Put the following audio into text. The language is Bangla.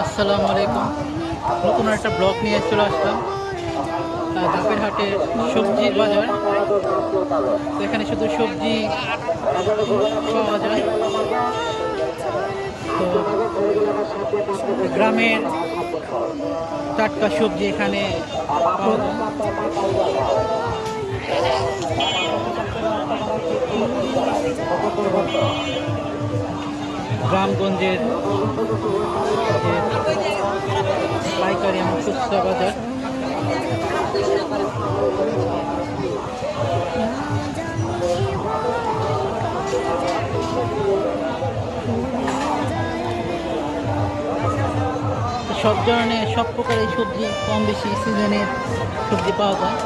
আসসালামু আলাইকুম। নতুন একটা ব্লগ নিয়ে চলে আসলাম ধাপের হাটে সবজি বাজার। তো এখানে শুধু সবজি পাওয়া যায়। তো গ্রামের টাটকা সবজি এখানে পাওয়া যায়। গ্রামগঞ্জের যে পাইকারি এবং খুচরা বাজার, সব ধরনের সব প্রকারের সবজি কম বেশি সিজনের সবজি পাওয়া যায়।